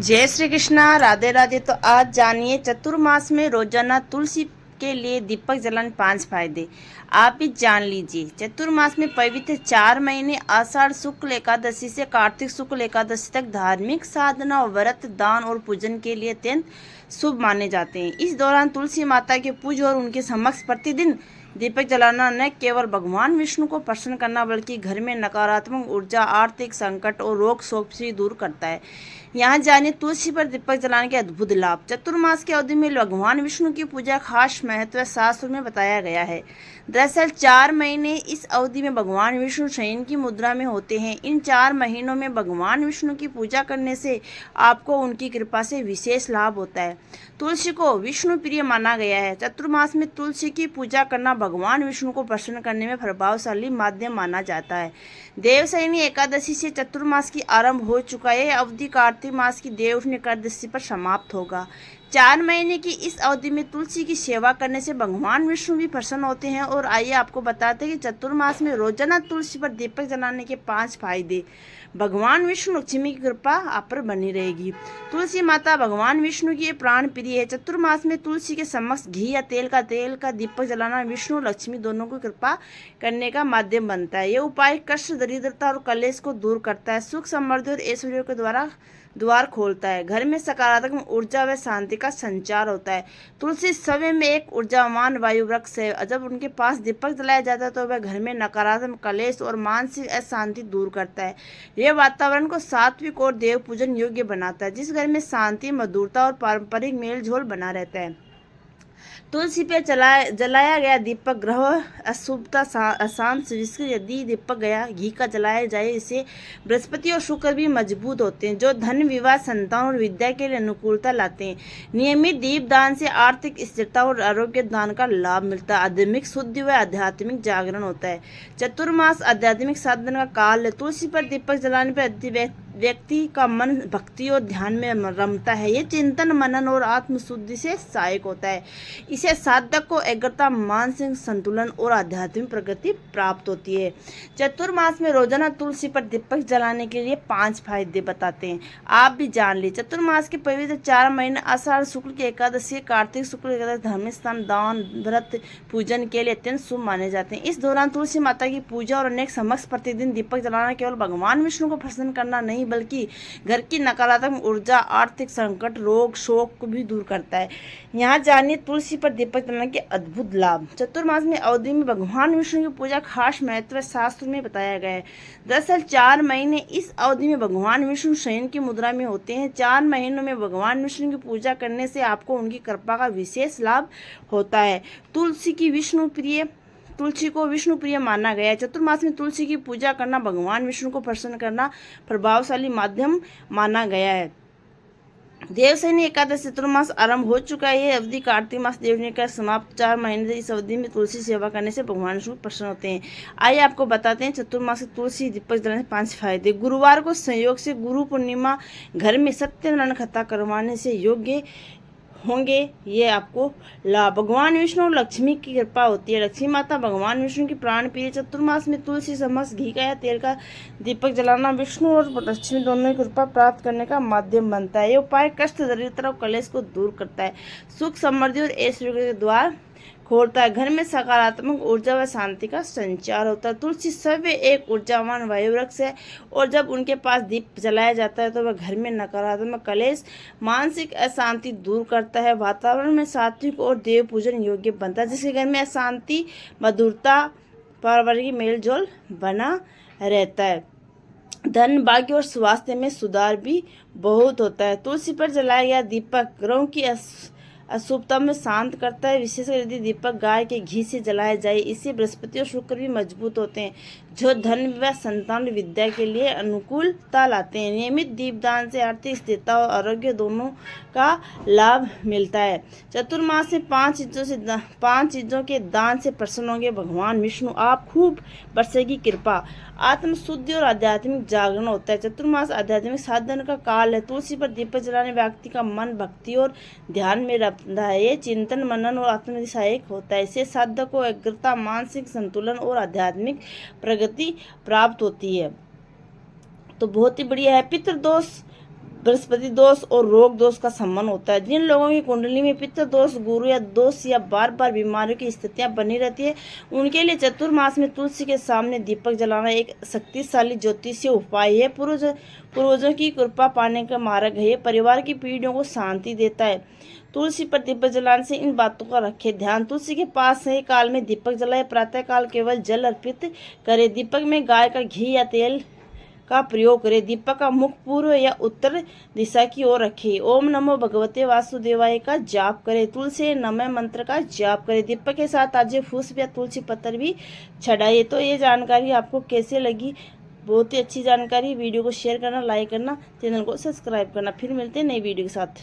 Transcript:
जय श्री कृष्णा, राधे राधे। तो आज जानिए चतुर्मास में रोजाना तुलसी के लिए दीपक जलाने 5 फायदे। आप भी जान लीजिए। चतुर्मास में पवित्र 4 महीने आषाढ़ शुक्ल एकादशी से कार्तिक शुक्ल एकादशी तक धार्मिक साधना, व्रत, दान और पूजन के लिए अत्यंत शुभ माने जाते हैं। इस दौरान तुलसी माता के पूजन और उनके समक्ष प्रतिदिन दीपक जलाना न केवल भगवान विष्णु को प्रसन्न करना बल्कि घर में नकारात्मक ऊर्जा, आर्थिक संकट और रोग शोक से दूर करता है। यहाँ जानिए तुलसी पर दीपक जलाने के अद्भुत लाभ। चतुर्मास की अवधि में भगवान विष्णु की पूजा खास महत्व शास्त्र में बताया गया है। दरअसल 4 महीने इस अवधि में भगवान विष्णु शयन की मुद्रा में होते हैं। इन 4 महीनों में भगवान विष्णु की पूजा करने से आपको उनकी कृपा से विशेष लाभ होता है। तुलसी को विष्णु प्रिय माना गया है। चतुर्मास में तुलसी की पूजा करना भगवान विष्णु को प्रसन्न करने में प्रभावशाली माध्यम माना जाता है। देवशयनी एकादशी से चतुर्मास की आरंभ हो चुका है। अवधि कार्तिक मास की देवउठनी एकादशी पर समाप्त होगा। 4 महीने की इस अवधि में तुलसी की सेवा करने से भगवान विष्णु भी प्रसन्न होते हैं। और आइए आपको बताते हैं कि चतुर्मास में रोजाना तुलसी पर दीपक जलाने के 5 फायदे। भगवान विष्णु लक्ष्मी की कृपा आप पर बनी रहेगी। तुलसी माता भगवान विष्णु की प्राण प्रिय है। चतुर्मास में तुलसी के समक्ष घी या तेल का दीपक जलाना विष्णु लक्ष्मी दोनों की कृपा करने का माध्यम बनता है। यह उपाय कष्ट, दरिद्रता और कलेश को दूर करता है। सुख, समृद्धि और ऐश्वर्य के द्वार खोलता है। घर में सकारात्मक ऊर्जा व शांति का संचार होता है। तुलसी स्वयं में एक ऊर्जावान वायु वृक्ष है। जब उनके पास दीपक जलाया जाता है तो वह घर में नकारात्मक, कलेश और मानसिक अशांति दूर करता है। यह वातावरण को सात्विक और देव पूजन योग्य बनाता है। जिस घर में शांति, मधुरता और पारंपरिक मेल झोल बना रहता है। तुलसी पे जलाया गया दीपक ग्रह अशुभता, अशांत, यदि दीपक गया घी का जलाया जाए, इससे बृहस्पति और शुक्र भी मजबूत होते हैं, जो धन, विवाह, संतान और विद्या के लिए अनुकूलता लाते हैं। नियमित दीप दान से आर्थिक स्थिरता और आरोग्य दान का लाभ मिलता है। आध्यात्मिक शुद्धि व आध्यात्मिक जागरण होता है। चतुर्मास आध्यात्मिक साधना का काल है। तुलसी पर दीपक जलाने पर व्यक्ति का मन भक्ति और ध्यान में रमता है। ये चिंतन, मनन और आत्मशुद्धि से सहायक होता है। इसे साधक को एकाग्रता, मानसिक संतुलन और आध्यात्मिक प्रगति प्राप्त होती है। चतुर्मास में रोजाना तुलसी पर दीपक जलाने के लिए 5 फायदे बताते हैं। आप भी जान ली। चतुर्मास के पवित्र 4 महीने आषाढ़ शुक्ल की एकादशी, कार्तिक शुक्ल एकादशी धार्मिक स्थान, दान, व्रत, पूजन के लिए अत्यंत शुभ माने जाते हैं। इस दौरान तुलसी माता की पूजा और अनेक समक्ष प्रतिदिन दीपक जलाना केवल भगवान विष्णु को प्रसन्न करना नहीं बल्कि घर की नकारात्मक ऊर्जा, आर्थिक संकट, रोग शोक को भी दूर करता है। यहाँ जानिए तुलसी पर दीपक जलाने के अद्भुत लाभ। चतुर्मास में अवधि में भगवान विष्णु की पूजा खास महत्व शास्त्र में बताया गया है। दरअसल 4 महीने इस अवधि में भगवान विष्णु शयन की मुद्रा में होते हैं। 4 महीनों में भगवान विष्णु की पूजा करने से आपको उनकी कृपा का विशेष लाभ होता है। तुलसी को विष्णु प्रिय माना गया है। चतुर्मास में तुलसी की पूजा करना भगवान विष्णु को प्रसन्न करना प्रभावशाली माध्यम माना गया है। देवशयनी एकादशी चतुर्मास आरंभ हो चुका है। ये अवधि कार्तिक मास देवनी का समाप्त 4 महीने। इस अवधि में तुलसी सेवा करने से भगवान विष्णु प्रसन्न होते हैं। आइए आपको बताते हैं चतुर्मास तुलसी दीपक जलाने के 5 फायदे। गुरुवार को संयोग से गुरु पूर्णिमा घर में सत्यनारायण कथा करवाने से योग्य होंगे ये आपको लाभ। भगवान विष्णु और लक्ष्मी की कृपा होती है। लक्ष्मी माता भगवान विष्णु की प्राण प्रिय। चतुर्मास में तुलसी समक्ष घी का या तेल का दीपक जलाना विष्णु और लक्ष्मी दोनों की कृपा प्राप्त करने का माध्यम बनता है। ये उपाय कष्ट, दरिद्रता और कलेश को दूर करता है। सुख, समृद्धि और ऐश्वर्य के द्वार खोलता है। घर में सकारात्मक ऊर्जा व शांति का संचार होता है। तुलसी सव्य एक ऊर्जावान वायु वृक्ष है और जब उनके पास दीप जलाया जाता है तो वह घर में नकारात्मक, कलेश, मानसिक अशांति दूर करता है। वातावरण में सात्विक और देव पूजन योग्य बनता है, जिसके घर में अशांति, मधुरता, पारिवारिक मेलजोल बना रहता है। धन, भाग्य और स्वास्थ्य में सुधार भी बहुत होता है। तुलसी पर जलाया गया दीपक ग्रहों की अशुभता में शांत करता है। विशेषकर यदि दीपक गाय के घी से जलाया जाए, इससे बृहस्पति और शुक्र भी मजबूत होते हैं, जो धन, विवाह, संतान, विद्या के लिए अनुकूलता लाते हैं। नियमित दीपदान से आर्थिक स्थिरता और आरोग्य दोनों का लाभ मिलता है। चतुर्मास में 5 चीजों के दान से प्रसन्न होंगे भगवान विष्णु। आप खूब बरसेगी कृपा। आत्मशुद्धि और आध्यात्मिक जागरण होता है। चतुर्मास आध्यात्मिक साधन का काल है। तुलसी पर दीपक जलाने व्यक्ति का मन भक्ति और ध्यान में रखता है। ये चिंतन, मनन और आत्मसहायक होता है। इससे साधक को एकाग्रता, मानसिक संतुलन और आध्यात्मिक प्रगति प्राप्त होती है। तो बहुत ही बढ़िया है। पितृदोष बृहस्पति दोष और रोग दोष का संबंध होता है। जिन लोगों की कुंडली में पित्त दोष, गुरु या दोष या बार बार बीमारियों की स्थितियां बनी रहती है, उनके लिए चतुर्मास में तुलसी के सामने दीपक जलाना एक शक्तिशाली ज्योतिषीय उपाय है। पूर्वजों की कृपा पाने का मार्ग है। परिवार की पीढ़ियों को शांति देता है। तुलसी पर दीपक जलाने से इन बातों का रखें ध्यान। तुलसी के पास सही काल में दीपक जलाए। प्रातः काल केवल जल अर्पित करें। दीपक में गाय का घी या तेल का प्रयोग करें। दीपक का मुख पूर्व या उत्तर दिशा की ओर रखें। ओम नमो भगवते वासुदेवाय का जाप करें। तुलसी नमः मंत्र का जाप करें। दीपक के साथ ताजे फूस या तुलसी पत्तर भी चढ़ाइए। तो ये जानकारी आपको कैसे लगी? बहुत ही अच्छी जानकारी। वीडियो को शेयर करना, लाइक करना, चैनल को सब्सक्राइब करना। फिर मिलते हैं नई वीडियो के साथ।